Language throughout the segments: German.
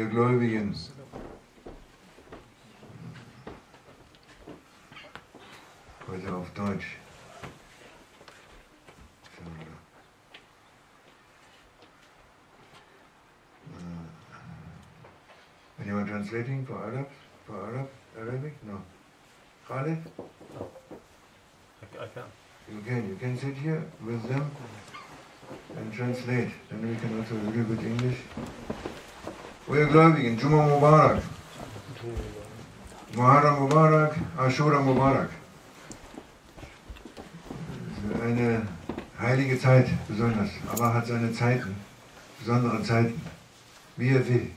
ihr Gläubigen, heute auf Deutsch. Anyone translating for Arab? For Arabic? No. Khalid? I can. You can sit here with them and translate. Then we can also a little bit English. O ihr Gläubigen, Juma Mubarak. Muharram Mubarak, Aschura Mubarak. Eine heilige Zeit, besonders. Allah hat seine Zeiten, besondere Zeiten, wie er will.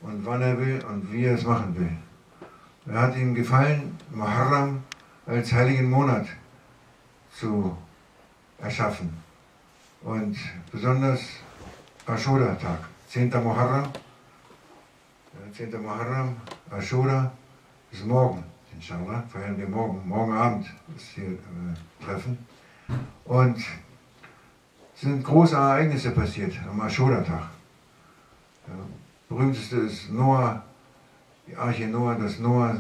Und wann er will und wie er es machen will. Er hat ihm gefallen, Muharram als heiligen Monat zu erschaffen. Und besonders Aschura-Tag, 10. Muharram. 10. Muharram, Aschura ist morgen, inshallah, feiern wir morgen Abend ist hier Treffen. Und es sind große Ereignisse passiert am Aschura-Tag. Ja, berühmteste ist Noah, die Arche Noah, dass Noah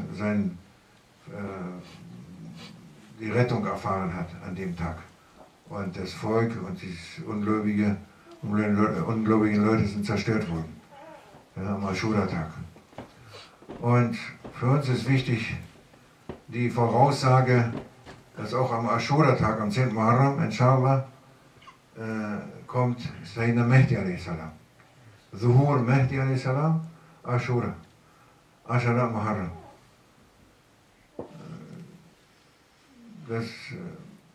die Rettung erfahren hat an dem Tag. Und das Volk und die ungläubigen Leute sind zerstört worden. Ja, am Aschura-Tag. Und für uns ist wichtig die Voraussage, dass auch am Aschura-Tag, am 10. Muharram, inshallah, kommt Sayyidina Mehdi a.s. Zuhur Mehdi a.s. Aschura. Aschura Muharram. Das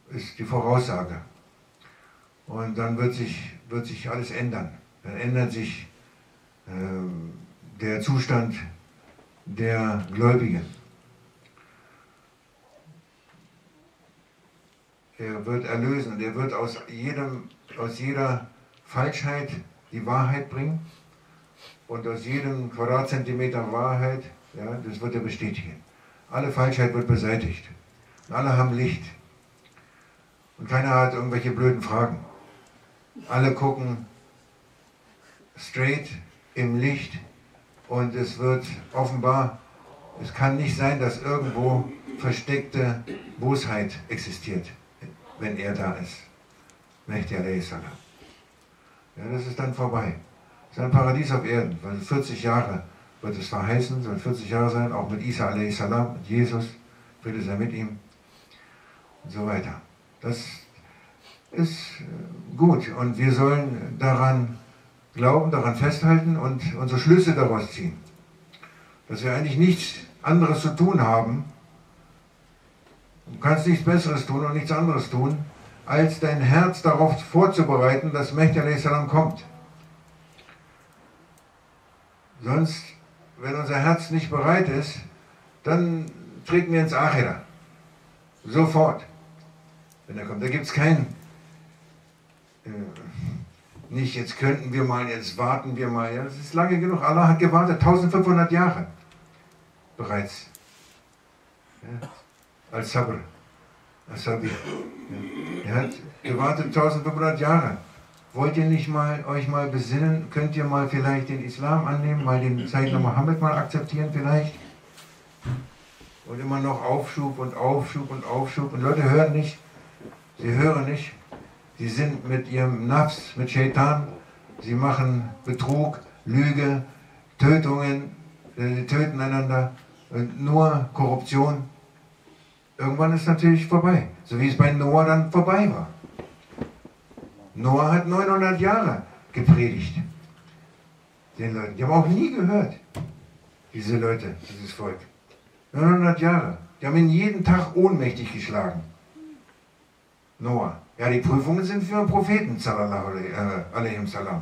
ist die Voraussage. Und dann wird sich alles ändern. Dann ändert sich der Zustand der Gläubigen. Er wird erlösen und er wird aus jeder Falschheit die Wahrheit bringen und aus jedem Quadratzentimeter Wahrheit, ja, das wird er bestätigen. Alle Falschheit wird beseitigt. Und alle haben Licht. Und keiner hat irgendwelche blöden Fragen. Alle gucken straight im Licht und es wird offenbar, es kann nicht sein, dass irgendwo versteckte Bosheit existiert, wenn er da ist. Mehdi a.s. Ja, das ist dann vorbei. Es ist ein Paradies auf Erden, weil 40 Jahre wird es verheißen, soll 40 Jahre sein, auch mit Isa a.s., mit Jesus, Friede sei mit ihm und so weiter. Das ist gut und wir sollen daran glauben, daran festhalten und unsere Schlüsse daraus ziehen. Dass wir eigentlich nichts anderes zu tun haben, du kannst nichts Besseres tun und nichts anderes tun, als dein Herz darauf vorzubereiten, dass Mehdi a.s. kommt. Sonst, wenn unser Herz nicht bereit ist, dann treten wir ins Aschura. Sofort. Wenn er kommt. Da gibt es kein, nicht jetzt könnten wir mal, jetzt warten wir mal. Ja, das ist lange genug. Allah hat gewartet, 1500 Jahre bereits. Ja, als Sabr. Asabi. Ja. Er hat gewartet 1500 Jahre. Wollt ihr nicht mal euch mal besinnen? Könnt ihr mal vielleicht den Islam annehmen, mal den Sayyidina Mohammed mal akzeptieren vielleicht? Und immer noch Aufschub und Aufschub und Aufschub. Und Leute hören nicht. Sie hören nicht. Sie sind mit ihrem Nafs, mit Shaitan. Sie machen Betrug, Lüge, Tötungen. Sie töten einander. Und nur Korruption. Irgendwann ist es natürlich vorbei. So wie es bei Noah dann vorbei war. Noah hat 900 Jahre gepredigt. Den Leuten. Die haben auch nie gehört. Diese Leute, dieses Volk. 900 Jahre. Die haben ihn jeden Tag ohnmächtig geschlagen. Noah. Ja, die Prüfungen sind für Propheten, sallallahu alaihi wasallam.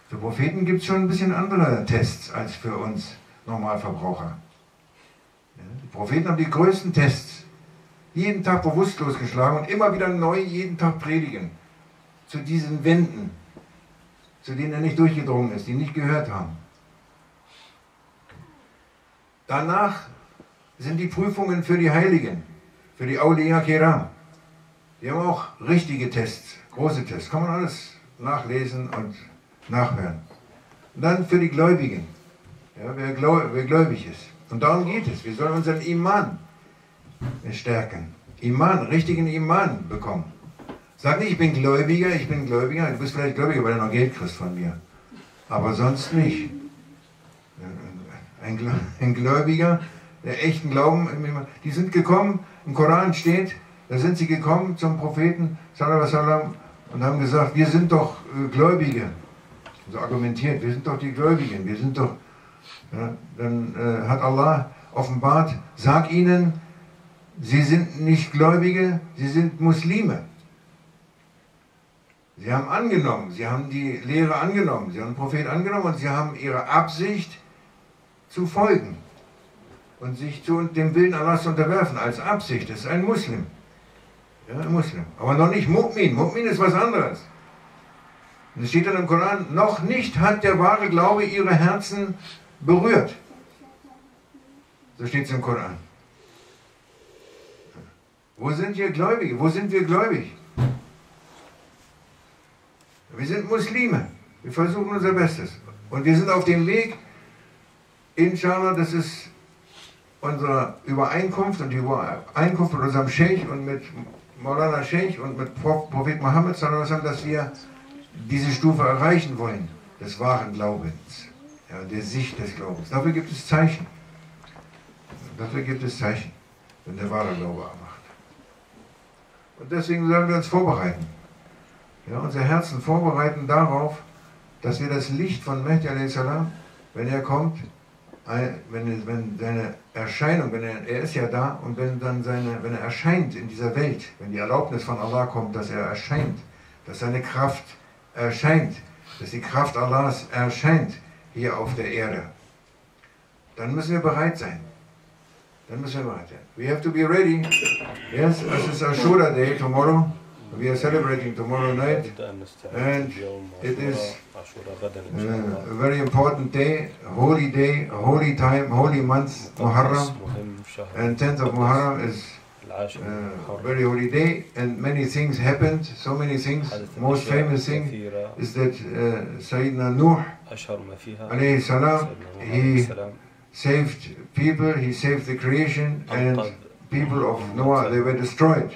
Für Propheten gibt es schon ein bisschen andere Tests als für uns Normalverbraucher. Ja, die Propheten haben die größten Tests. Jeden Tag bewusstlos geschlagen und immer wieder neu jeden Tag predigen. Zu diesen Wänden, zu denen er nicht durchgedrungen ist, die nicht gehört haben. Danach sind die Prüfungen für die Heiligen, für die Awliya Kiram. Die haben auch richtige Tests, große Tests. Kann man alles nachlesen und nachhören. Dann für die Gläubigen, ja, wer gläubig ist. Und darum geht es. Wir sollen unseren Iman stärken. Iman, richtigen Iman bekommen. Sag nicht, ich bin Gläubiger. Du bist vielleicht Gläubiger, weil du noch Geld kriegst von mir. Aber sonst nicht. Ein Gläubiger, der echten Glauben, die sind gekommen, im Koran steht, da sind sie gekommen zum Propheten sallallahu alaihi wasallam und haben gesagt, wir sind doch Gläubige. So argumentiert, wir sind doch die Gläubigen, wir sind doch, ja, dann hat Allah offenbart, sag ihnen, sie sind nicht Gläubige, sie sind Muslime. Sie haben angenommen, sie haben die Lehre angenommen, sie haben den Prophet angenommen und sie haben ihre Absicht zu folgen und sich zu dem Willen Allahs zu unterwerfen als Absicht. Das ist ein Muslim. Ja, ein Muslim. Aber noch nicht Mu'min. Mu'min ist was anderes. Und es steht dann im Koran, noch nicht hat der wahre Glaube ihre Herzen berührt. So steht es im Koran. Wo sind wir Gläubige? Wo sind wir gläubig? Wir sind Muslime. Wir versuchen unser Bestes. Und wir sind auf dem Weg, inshallah, das ist unsere Übereinkunft und die Übereinkunft mit unserem Sheikh und mit Maulana Sheikh und mit Prophet Muhammad, dass wir diese Stufe erreichen wollen, des wahren Glaubens, ja, der Sicht des Glaubens. Dafür gibt es Zeichen. Dafür gibt es Zeichen, wenn der wahre Glaube macht. Und deswegen sollen wir uns vorbereiten. Ja, unser Herzen vorbereiten darauf, dass wir das Licht von Mehdi a.s., wenn er kommt, wenn seine Erscheinung, er ist ja da, und wenn er erscheint in dieser Welt, wenn die Erlaubnis von Allah kommt, dass er erscheint, dass seine Kraft erscheint, dass die Kraft Allahs erscheint hier auf der Erde, dann müssen wir bereit sein. We have to be ready. Yes, this is Aschura day tomorrow. We are celebrating tomorrow night, and it is a very important day, a holy time, holy month, Muharram, and 10th of Muharram is a very holy day, and many things happened, so many things. Most famous thing is that Sayyidina Nuh, alayhi salam, he saved people, he saved the creation, and people of Noah, they were destroyed.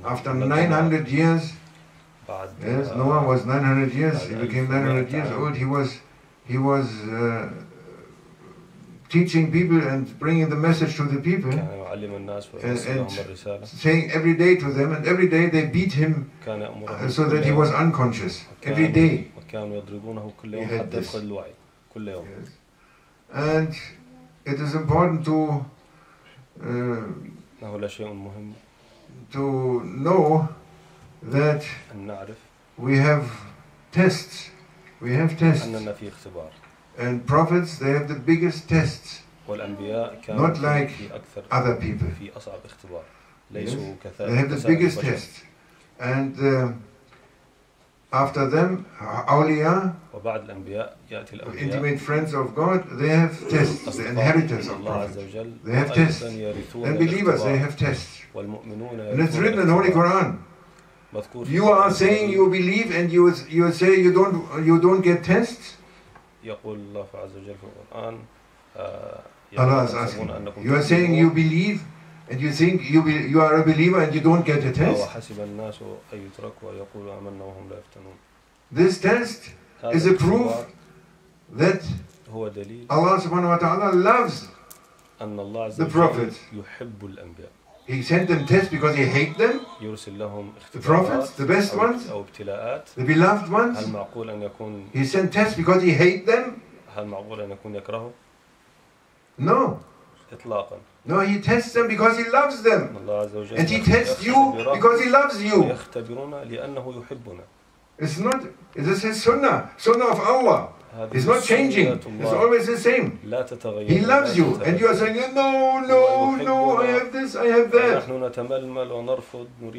After 900 years, yes, Noah was 900 years, he became 900 years old, he was teaching people and bringing the message to the people, and saying every day to them, and every day they beat him so that he was unconscious. Every day he had this. Yes. And it is important to know that we have tests. And prophets, they have the biggest tests. Not like other people. Yes? They have the biggest tests. And after them, awliya, intimate friends of God, they have tests. The inheritors of prophets, they have tests. And believers, they have tests. And it's written in Holy Quran. You are saying you believe, and you say you don't get tests. Allah is asking. You are saying you believe, and you think you are a believer, and you don't get a test. This test is a proof that Allah subhanahu wa ta'ala loves the prophets. He sent them tests because he hates them. The prophets, the best ones, the beloved ones. He sent tests because he hates them. No. No, he tests them because he loves them. And he tests you because he loves you. It's not, this is sunnah of Allah. It's not changing, it's always the same. He loves you, and you are saying, no, I have this, I have that.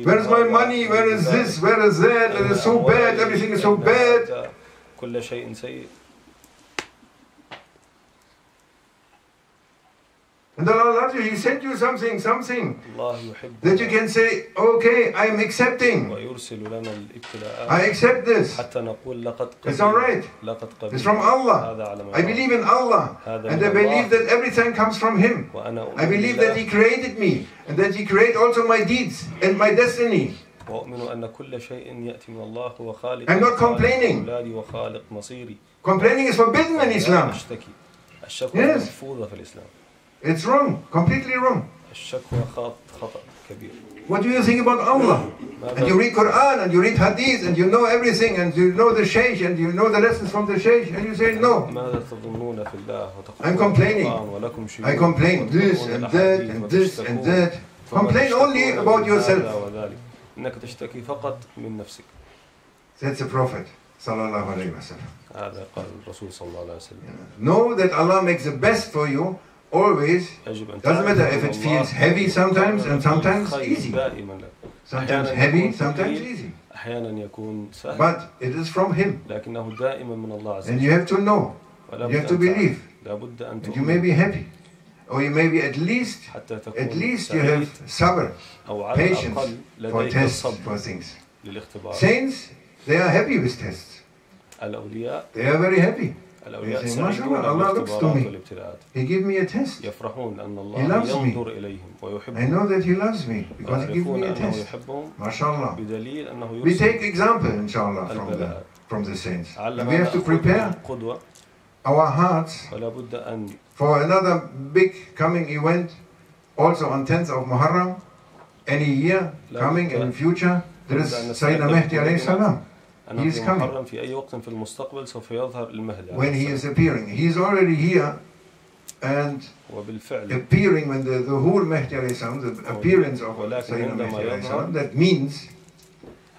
Where is my money, where is this, where is that, it is so bad, everything is so bad. And Allah loves you. He sent you something that you can say, okay, I am accepting. I accept this. It's all right. It's from Allah. I believe in Allah. And I believe that everything comes from Him. I believe that He created me. And that He created also my deeds and my destiny. I'm not complaining. Complaining is forbidden in Islam. Yes. It's wrong, completely wrong. What do you think about Allah? And you read Quran and you read Hadith and you know everything and you know the Shaykh and you know the lessons from the Shaykh and you say no. I'm complaining. I complain this and that and this and that. Complain only about yourself. That's the Prophet sallallahu alaihi wasallam. Know that Allah makes the best for you always. Doesn't matter if it feels heavy sometimes and sometimes easy. Sometimes heavy, sometimes easy. But it is from Him. And you have to know. You have to believe. And you may be happy. Or you may be at least you have sabr, patience for tests, for things. Saints, they are happy with tests. They are very happy. They say, MashaAllah, Allah looks to me. He gave me a test. He loves me. I know that He loves me because He gave me a test. MashaAllah. We take example, inshallah, from the saints. And we have to prepare our hearts for another big coming event, also on 10th of Muharram, any year coming in the future. There is Sayyidina Mehdi alayhi salam. He is coming. When he is appearing, he is already here and appearing when the whole Mehdi alayhi salam, the appearance of Sayyidina Mehdi alayhi salam, that means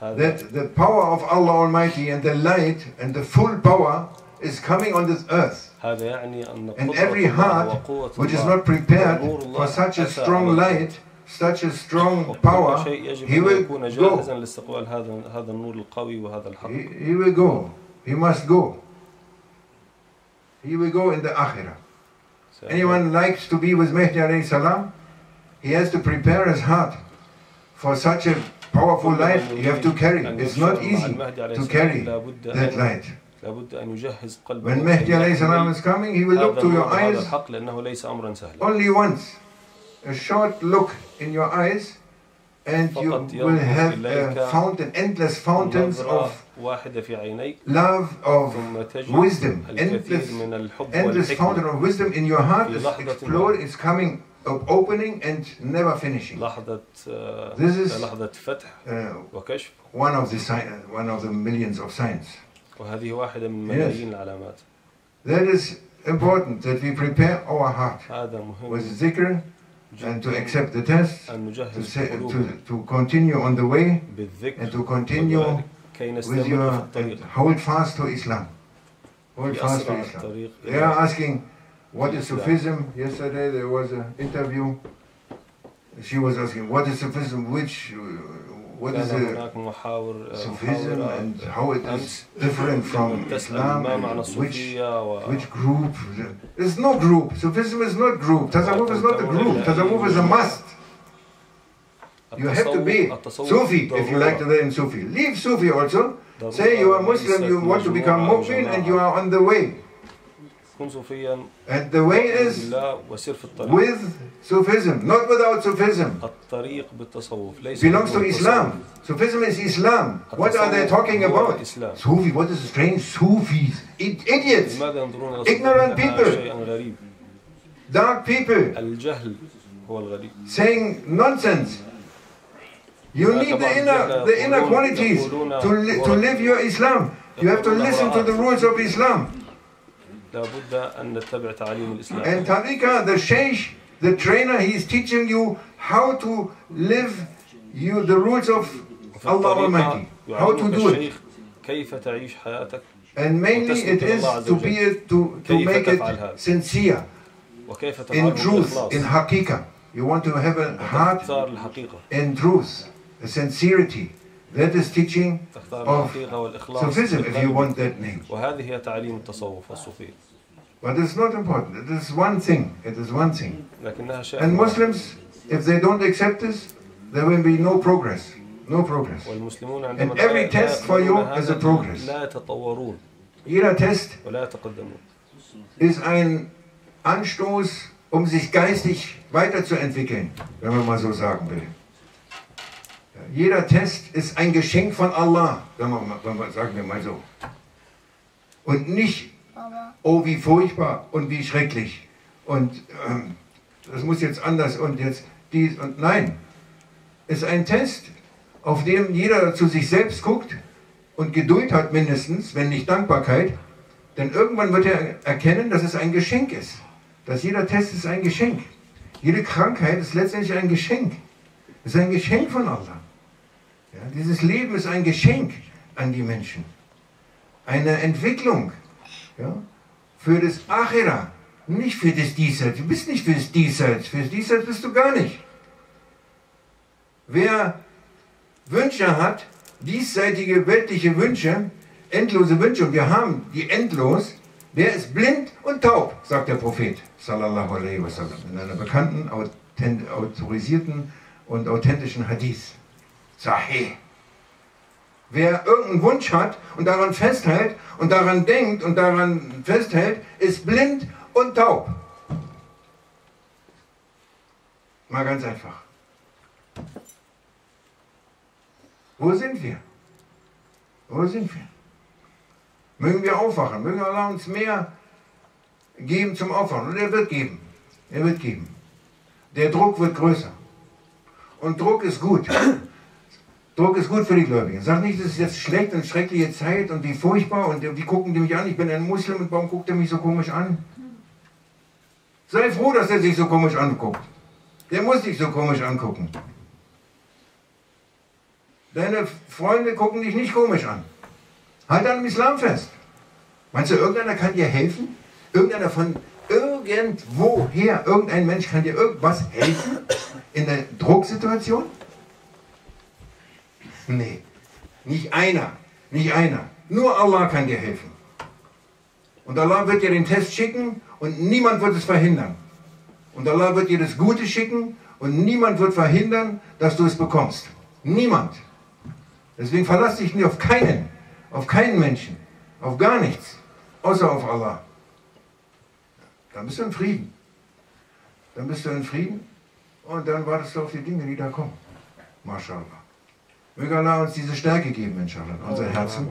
that the power of Allah Almighty and the light and the full power is coming on this earth. And every heart which is not prepared for such a strong light, such a strong power, he will go. He will go. He must go. He will go in the Akhirah. Anyone likes to be with Mehdi alayhi salam, he has to prepare his heart for such a powerful light you have to carry. It's not easy to carry that light. When Mehdi alayhi salam is coming, he will look to your eyes only once. A short look in your eyes and you will have a fountain, endless fountains of love, of wisdom. Endless fountain of wisdom in your heart is exploding, is coming, opening and never finishing. This is one of the millions of signs. Yes. That is important, that we prepare our heart with zikr and to accept the test, to continue on the way and to continue with your and hold fast to Islam. Hold fast to Islam. They are asking, what is Sufism? Yesterday there was an interview. She was asking, what is Sufism? What is Sufism and how it is different from Islam? Which group? There's no group. Sufism is not group. Tasawwuf is not a group. Tasawwuf is a must. You have to be Sufi if you like to be in Sufi. Leave Sufi also. Say you are Muslim, you want to become Mu'min and you are on the way. And the way is with Sufism, not without Sufism. It belongs to Islam. Sufism is Islam. What are they talking about? Sufi, what is strange? Sufis, idiots, ignorant people, dark people, saying nonsense. You need the inner qualities to live your Islam. You have to listen to the rules of Islam. And Tariqah, the Shaykh, the trainer, he is teaching you how to live the rules of Allah Almighty, how to do it. And mainly it is to make it sincere, in truth, in haqiqah. You want to have a heart in truth, a sincerity. That is teaching of Sufism, if you want that name. But it's not important. It is one thing. It is one thing. لكنها شيء And Muslims, if they don't accept this, there will be no progress. No progress. والمسلمون And عندما every test for you يقبلون is a هذا progress. لا يتطورون Jeder Test ولا يتقدمون. ist ein Anstoß, um sich geistig weiterzuentwickeln, wenn man mal so sagen will. Ja, jeder Test ist ein Geschenk von Allah, sagen wir mal so. Und nicht, oh wie furchtbar und wie schrecklich und das muss jetzt anders und jetzt dies und nein. Es ist ein Test, auf dem jeder zu sich selbst guckt und Geduld hat mindestens, wenn nicht Dankbarkeit, denn irgendwann wird er erkennen, dass es ein Geschenk ist. Dass jeder Test ist ein Geschenk. Jede Krankheit ist letztendlich ein Geschenk. Es ist ein Geschenk von Allah. Ja, dieses Leben ist ein Geschenk an die Menschen. Eine Entwicklung, ja, für das Aschura, nicht für das Diesseits. Du bist nicht für das Diesseits. Für das Diesseits bist du gar nicht. Wer Wünsche hat, diesseitige weltliche Wünsche, endlose Wünsche, und wir haben die endlos, der ist blind und taub, sagt der Prophet, sallallahu alaihi wasallam, in einer bekannten, autorisierten und authentischen Hadith. Sahih. Wer irgendeinen Wunsch hat und daran festhält und daran denkt und daran festhält, ist blind und taub. Mal ganz einfach. Wo sind wir? Wo sind wir? Mögen wir aufwachen, mögen Allah uns mehr geben zum Aufwachen. Und er wird geben. Er wird geben. Der Druck wird größer. Und Druck ist gut. Druck ist gut für die Gläubigen. Sag nicht, das ist jetzt schlecht und schreckliche Zeit und wie furchtbar und wie gucken die mich an, ich bin ein Muslim und warum guckt er mich so komisch an? Sei froh, dass er sich so komisch anguckt. Der muss dich so komisch angucken. Deine Freunde gucken dich nicht komisch an. Halt an dem Islam fest. Meinst du, irgendeiner kann dir helfen? Irgendeiner von irgendwoher, irgendein Mensch kann dir irgendwas helfen in der Drucksituation? Nee, nicht einer, nicht einer. Nur Allah kann dir helfen. Und Allah wird dir den Test schicken und niemand wird es verhindern. Und Allah wird dir das Gute schicken und niemand wird verhindern, dass du es bekommst. Niemand. Deswegen verlass dich nicht auf keinen Menschen, auf gar nichts, außer auf Allah. Dann bist du in Frieden. Dann bist du in Frieden und dann wartest du auf die Dinge, die da kommen. MashaAllah. Möge Allah uns diese Stärke geben, inshallah, in unser Herzen.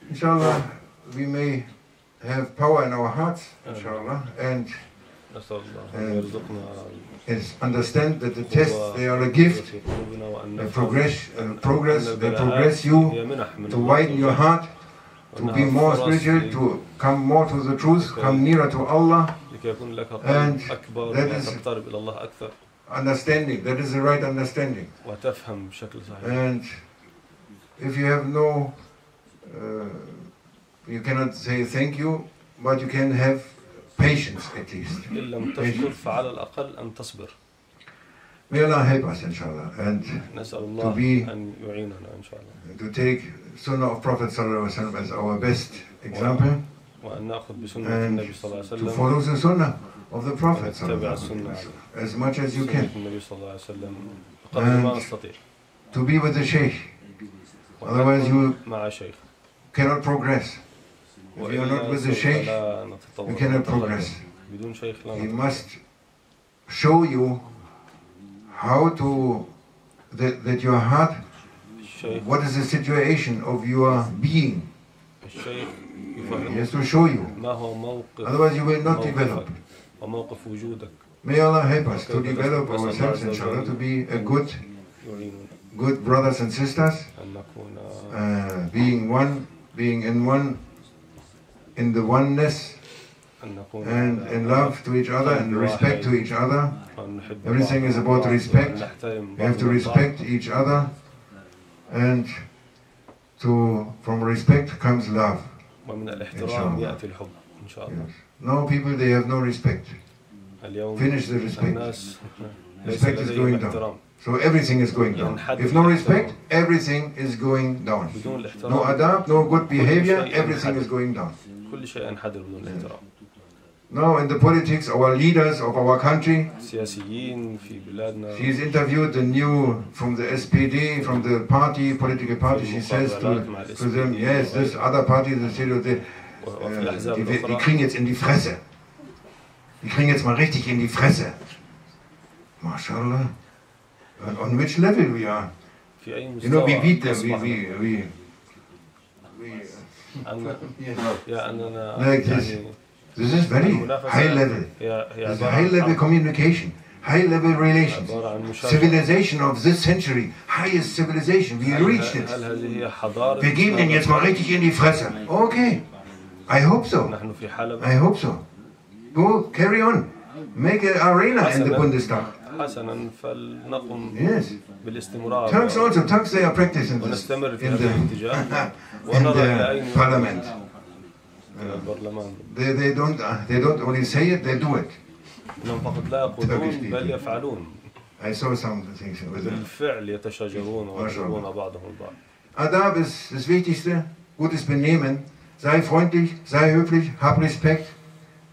Inshallah, we may have power in our hearts, inshallah, and understand that the tests, they are a gift, they progress you to widen your heart, to be more spiritual, to come more to the truth, come nearer to Allah, and that is understanding, that is the right understanding. And if you have no, you cannot say thank you, but you can have patience at least. May Allah help us, inshallah, and to take Sunnah of Prophet sallallahu alaihi wasallam as our best example, and to follow the Sunnah of the Prophet sallallahu alaihi wasallam as much as you can, and to be with the Shaykh. Otherwise you cannot progress. If you are not with the Shaykh, you cannot progress. He must show you how to, that your heart, what is the situation of your being. He has to show you. Otherwise you will not develop. May Allah help us to develop ourselves, inshallah, to be a good brothers and sisters, being one, being in one, in the oneness, and in love to each other and respect to each other. Everything is about respect. We have to respect each other, and from respect comes love. Inshallah. Yes. Now people, they have no respect. Finish the respect. Respect is going down. So everything is going down. If no respect, everything is going down. No adab, no good behavior, everything is going down. كل شيء ينحدر بدون الاحترام. Now in the politics, our leaders of our country, السياسيين في بلادنا. she's interviewed the new from the SPD, from the party, political party. She says to them, yes, this other party, die kriegen jetzt in die Fresse. Die kriegen jetzt mal richtig in die Fresse. MashaAllah. On which level we are? You know, we beat them. Like this. This is very high level. This is high level communication, high level relations. Civilization of this century, highest civilization. We reached it. Wir geben den jetzt mal richtig in die Fresse. Okay. I hope so. I hope so. Go, carry on. Make an arena in the Bundestag. Yes. Turks also, Turks they are practicing this in the parliament. They don't only say it, they do it. I saw some things with Adab ist das Wichtigste, gutes Benehmen. Sei freundlich, sei höflich, hab Respekt.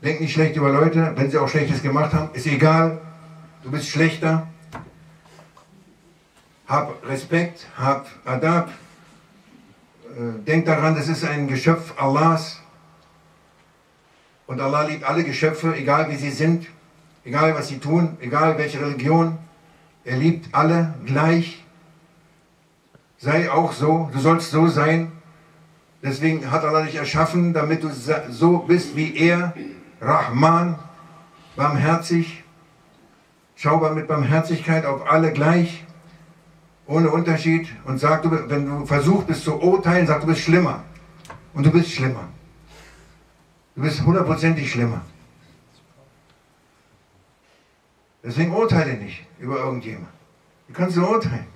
Denk nicht schlecht über Leute, wenn sie auch Schlechtes gemacht haben, ist egal. Du bist schlechter. Hab Respekt, hab Adab. Denk daran, das ist ein Geschöpf Allahs. Und Allah liebt alle Geschöpfe, egal wie sie sind, egal was sie tun, egal welche Religion. Er liebt alle gleich. Sei auch so, du sollst so sein. Deswegen hat Allah dich erschaffen, damit du so bist wie er. Rahman, barmherzig. Schau mit Barmherzigkeit auf alle gleich, ohne Unterschied. Und sag, wenn du versucht bist zu urteilen, sag, du bist schlimmer. Und du bist schlimmer. Du bist hundertprozentig schlimmer. Deswegen urteile nicht über irgendjemanden. Wie kannst du urteilen?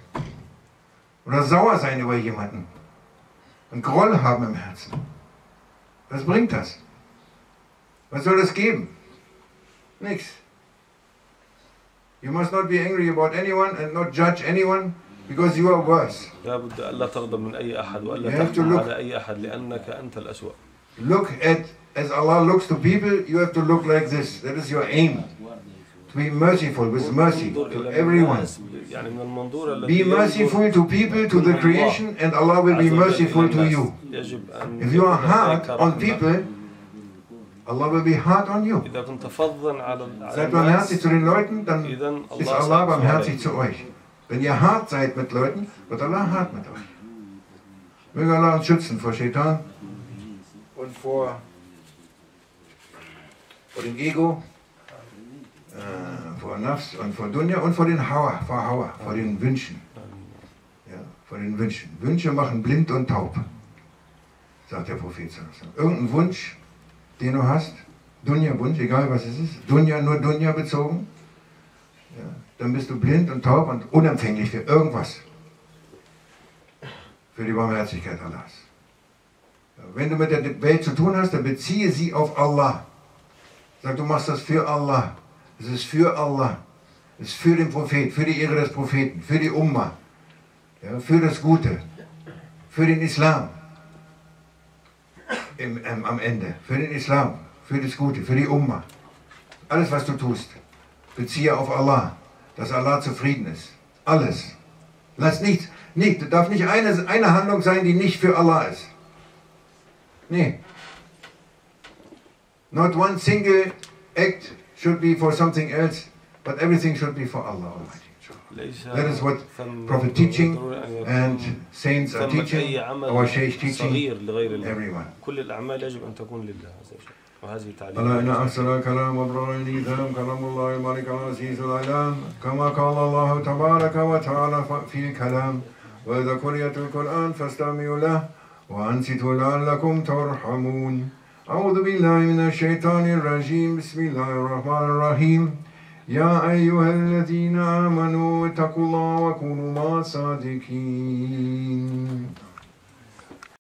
Oder sauer sein über jemanden. Und Groll haben im Herzen. Was bringt das? Was soll das geben? Nichts. You must not be angry about anyone and not judge anyone because you are worse. لابد ألا تغضب من أي أحد وألا تحكم على أي أحد لأنك أنت الأسوأ. Look at, as Allah looks to people, you have to look like this. That is your aim. To be merciful with mercy to everyone. Be merciful to people, to the creation, and Allah will be merciful to you. If you are hard on people, Allah will be hard on you. Seid barmherzig zu den Leuten, dann ist Allah barmherzig zu euch. Wenn ihr hart seid mit Leuten, wird Allah hart mit euch. Möge Allah uns schützen vor Shaitan und vor dem Ego, vor Nafs und vor Dunya und vor den Hawa, vor den Wünschen. Ja, vor den Wünschen. Wünsche machen blind und taub, sagt der Prophet. Irgendein Wunsch, den du hast, Dunya-Wunsch, egal was es ist, Dunya, nur Dunya bezogen, ja, dann bist du blind und taub und unempfänglich für irgendwas. Für die Barmherzigkeit Allahs. Ja, wenn du mit der Welt zu tun hast, dann beziehe sie auf Allah. Sag, du machst das für Allah. Es ist für Allah. Es ist für den Prophet, für die Ehre des Propheten, für die Ummah, ja, für das Gute, für den Islam. Am Ende, für den Islam, für das Gute, für die Ummah. Alles, was du tust, beziehe auf Allah, dass Allah zufrieden ist. Alles. Lass nichts, das darf nicht eine Handlung sein, die nicht für Allah ist. Nee. Not one single act should be for something else, but everything should be for Allah Almighty. That is what Prophet teaching and saints are teaching, our Shaykh teaching, everyone. ألا إن أحسن الكلام وأبرر الإيثام كلام الله الملك العزيز العلام كما قال الله تبارك وتعالى في الكلام وإذا قرئت القرآن فاستمعوا له وأنصتوا لعلكم ترحمون أعوذ بالله من الشيطان الرجيم بسم الله الرحمن الرحيم يا أيها الذين آمنوا اتقوا الله وكونوا مع الصادقين